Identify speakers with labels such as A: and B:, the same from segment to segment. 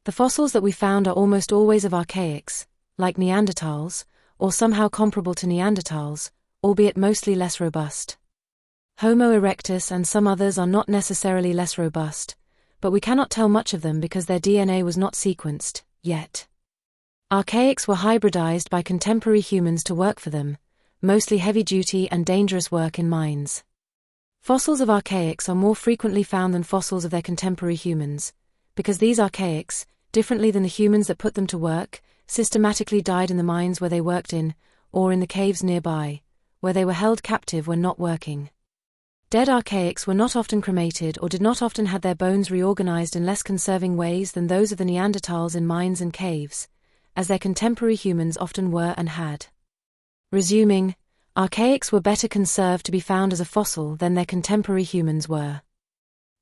A: The fossils that we found are almost always of Archaics, like Neanderthals, or somehow comparable to Neanderthals, albeit mostly less robust. Homo erectus and some others are not necessarily less robust, but we cannot tell much of them because their DNA was not sequenced, yet. Archaics were hybridized by contemporary humans to work for them, mostly heavy-duty and dangerous work in mines. Fossils of Archaics are more frequently found than fossils of their contemporary humans, because these Archaics, differently than the humans that put them to work, systematically died in the mines where they worked in, or in the caves nearby, where they were held captive when not working. Dead Archaics were not often cremated or did not often have their bones reorganized in less conserving ways than those of the Neanderthals in mines and caves, as their contemporary humans often were and had. Resuming, Archaics were better conserved to be found as a fossil than their contemporary humans were.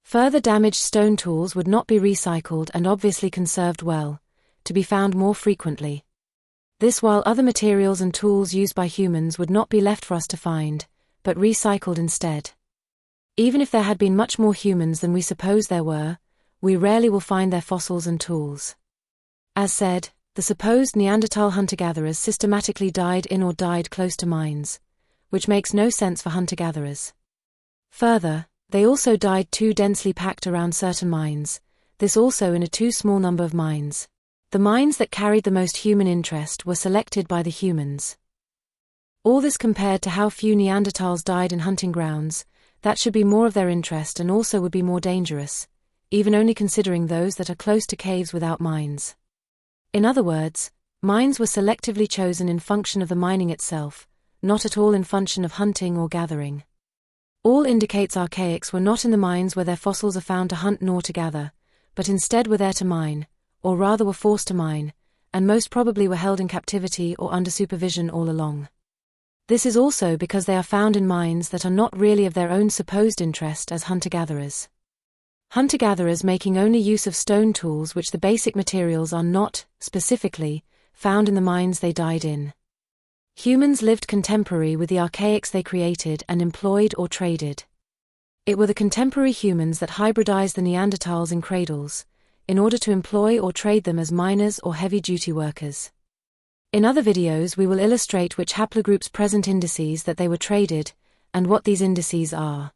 A: Further damaged stone tools would not be recycled and obviously conserved well, to be found more frequently. This while other materials and tools used by humans would not be left for us to find, but recycled instead. Even if there had been much more humans than we suppose there were, we rarely will find their fossils and tools. As said, the supposed Neanderthal hunter-gatherers systematically died in or died close to mines, which makes no sense for hunter-gatherers. Further, they also died too densely packed around certain mines, this also in a too small number of mines. The mines that carried the most human interest were selected by the humans. All this compared to how few Neanderthals died in hunting grounds, that should be more of their interest and also would be more dangerous, even only considering those that are close to caves without mines. In other words, mines were selectively chosen in function of the mining itself, not at all in function of hunting or gathering. All indicates Archaics were not in the mines where their fossils are found to hunt nor to gather, but instead were there to mine, or rather were forced to mine, and most probably were held in captivity or under supervision all along. This is also because they are found in mines that are not really of their own supposed interest as hunter-gatherers. Hunter-gatherers making only use of stone tools which the basic materials are not, specifically, found in the mines they died in. Humans lived contemporary with the Archaics they created and employed or traded. It were the contemporary humans that hybridized the Neanderthals in Cradles, in order to employ or trade them as miners or heavy-duty workers. In other videos we will illustrate which haplogroups present indices that they were traded, and what these indices are.